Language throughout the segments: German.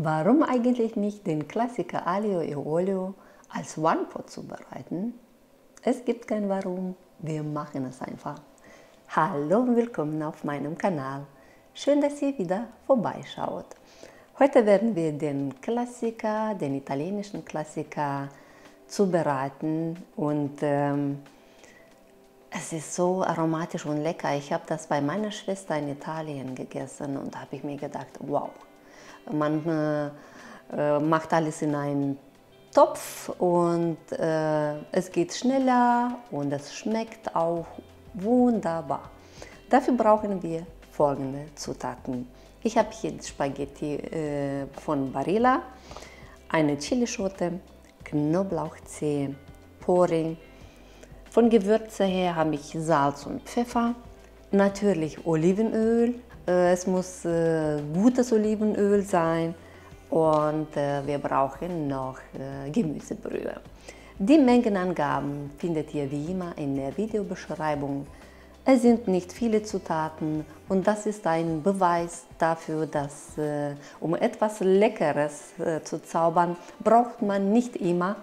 Warum eigentlich nicht den Klassiker Aglio e Olio als One-Pot zubereiten? Es gibt kein Warum, wir machen es einfach. Hallo und willkommen auf meinem Kanal. Schön, dass ihr wieder vorbeischaut. Heute werden wir den Klassiker, den italienischen Klassiker zubereiten und es ist so aromatisch und lecker. Ich habe das bei meiner Schwester in Italien gegessen und da habe ich mir gedacht, wow. Man macht alles in einen Topf und es geht schneller und es schmeckt auch wunderbar. Dafür brauchen wir folgende Zutaten. Ich habe hier Spaghetti von Barilla, eine Chilischote, Knoblauchzehe, Porree. Von Gewürze her habe ich Salz und Pfeffer, natürlich Olivenöl. Es muss gutes Olivenöl sein und wir brauchen noch Gemüsebrühe. Die Mengenangaben findet ihr wie immer in der Videobeschreibung. Es sind nicht viele Zutaten und das ist ein Beweis dafür, dass um etwas Leckeres zu zaubern, braucht man nicht immer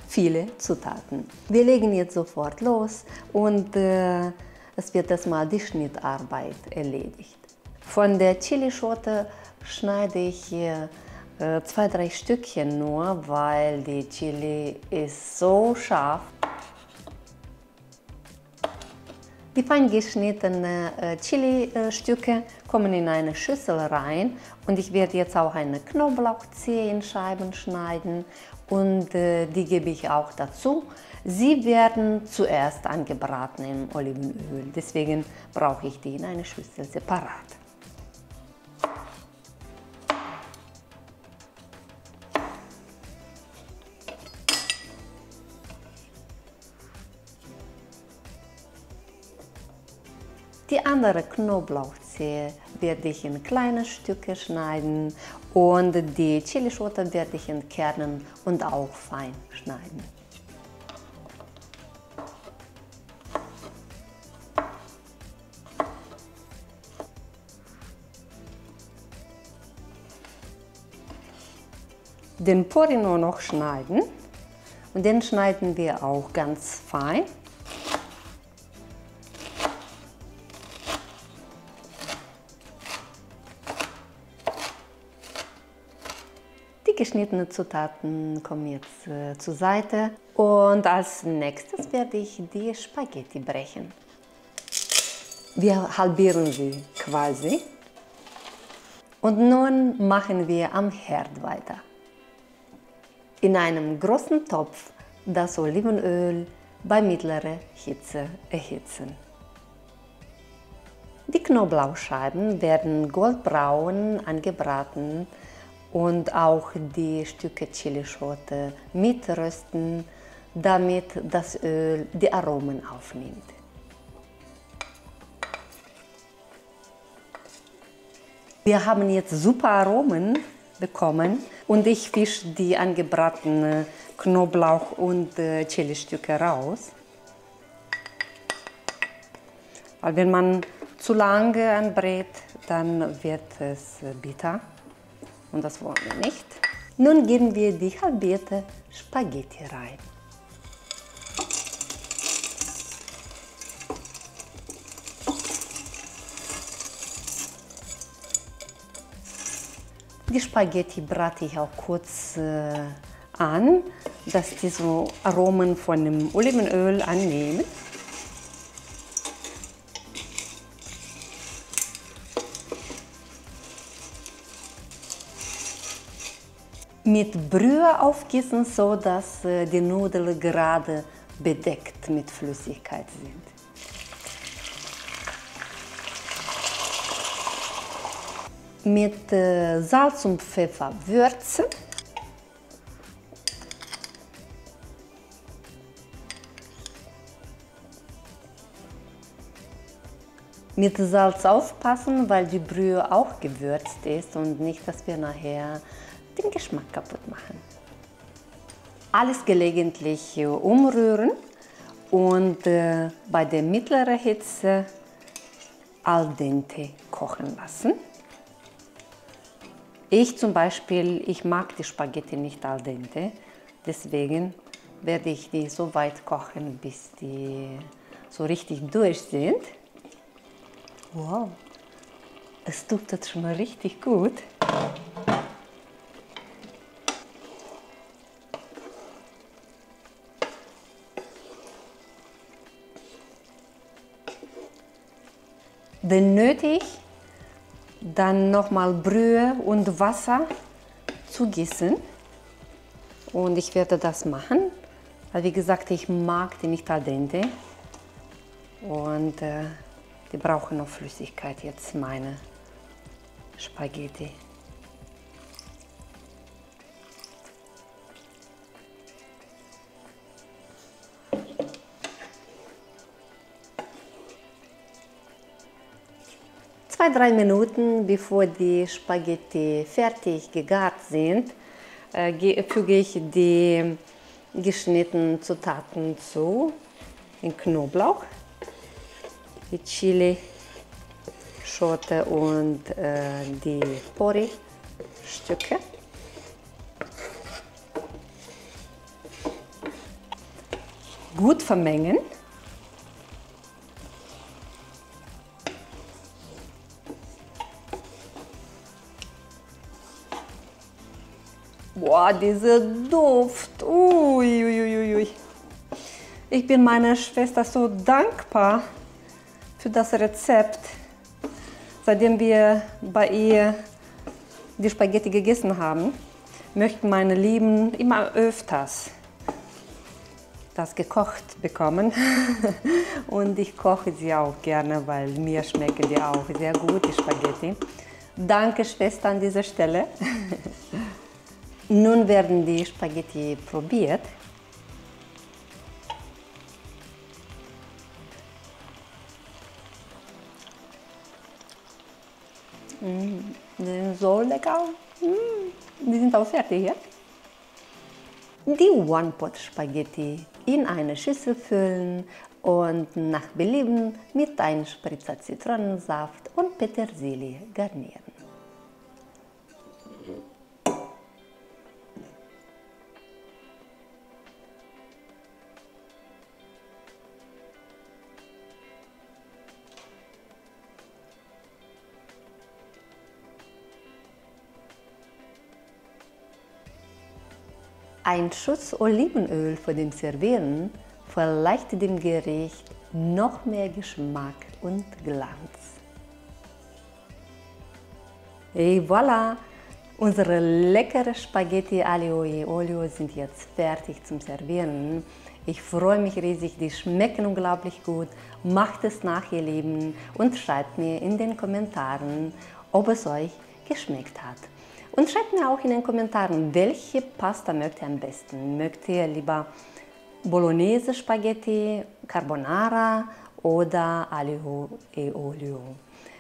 viele Zutaten. Wir legen jetzt sofort los und es wird erstmal die Schnittarbeit erledigt. Von der Chilischote schneide ich hier 2-3 Stückchen nur, weil die Chili ist so scharf. Die fein geschnittenen Chili-Stücke kommen in eine Schüssel rein und ich werde jetzt auch eine Knoblauchzehe in Scheiben schneiden und die gebe ich auch dazu. Sie werden zuerst angebraten im Olivenöl, deswegen brauche ich die in eine Schüssel separat. Die andere Knoblauchzehe werde ich in kleine Stücke schneiden und die Chilischote werde ich in Kernen und auch fein schneiden. Den Porree nur noch schneiden und den schneiden wir auch ganz fein. Die geschnittenen Zutaten kommen jetzt zur Seite und als nächstes werde ich die Spaghetti brechen. Wir halbieren sie quasi und nun machen wir am Herd weiter. In einem großen Topf das Olivenöl bei mittlerer Hitze erhitzen. Die Knoblauchscheiben werden goldbraun angebraten und auch die Stücke Chilischote mitrösten, damit das Öl die Aromen aufnimmt. Wir haben jetzt super Aromen bekommen und ich fische die angebratenen Knoblauch- und Chilistücke raus. Weil wenn man zu lange anbrät, dann wird es bitter. Und das wollen wir nicht. Nun geben wir die halbierte Spaghetti rein. Die Spaghetti brate ich auch kurz an, dass die so Aromen von dem Olivenöl annehmen. Mit Brühe aufgießen, so dass die Nudeln gerade bedeckt mit Flüssigkeit sind. Mit Salz und Pfeffer würzen. Mit Salz aufpassen, weil die Brühe auch gewürzt ist und nicht, dass wir nachher den Geschmack kaputt machen. Alles gelegentlich umrühren und bei der mittleren Hitze al dente kochen lassen. Ich zum Beispiel, ich mag die Spaghetti nicht al dente, deswegen werde ich die so weit kochen, bis die so richtig durch sind. Wow, es tut das schon mal richtig gut. Wenn nötig, dann nochmal Brühe und Wasser zu gießen. Und ich werde das machen, weil wie gesagt, ich mag die nicht al dente. Und die brauchen noch Flüssigkeit jetzt, meine Spaghetti. Zwei, 3 Minuten bevor die Spaghetti fertig gegart sind, füge ich die geschnittenen Zutaten zu, den Knoblauch, die Chili-Schote und die Porree-Stücke. Gut vermengen. Boah, dieser Duft. Ui, ui, ui, ui. Ich bin meiner Schwester so dankbar für das Rezept. Seitdem wir bei ihr die Spaghetti gegessen haben, möchten meine Lieben immer öfters das gekocht bekommen. Und ich koche sie auch gerne, weil mir schmecken die auch sehr gut, die Spaghetti. Danke, Schwester, an dieser Stelle. Nun werden die Spaghetti probiert. Die sind so lecker. Die sind auch fertig, ja? Die One-Pot-Spaghetti in eine Schüssel füllen und nach Belieben mit einem Spritzer Zitronensaft und Petersilie garnieren. Ein Schuss Olivenöl für den Servieren verleiht dem Gericht noch mehr Geschmack und Glanz. Et voilà! Unsere leckeren Spaghetti aglio e olio sind jetzt fertig zum Servieren. Ich freue mich riesig, die schmecken unglaublich gut. Macht es nach, ihr Lieben, und schreibt mir in den Kommentaren, ob es euch geschmeckt hat. Und schreibt mir auch in den Kommentaren, welche Pasta mögt ihr am besten? Mögt ihr lieber Bolognese Spaghetti, Carbonara oder Aglio e Olio?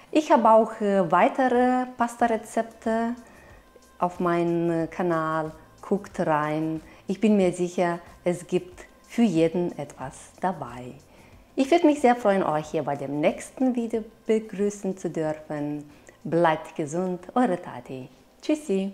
Ich habe auch weitere Pasta-Rezepte auf meinem Kanal. Guckt rein. Ich bin mir sicher, es gibt für jeden etwas dabei. Ich würde mich sehr freuen, euch hier bei dem nächsten Video begrüßen zu dürfen. Bleibt gesund, eure Tati. Tschüssi!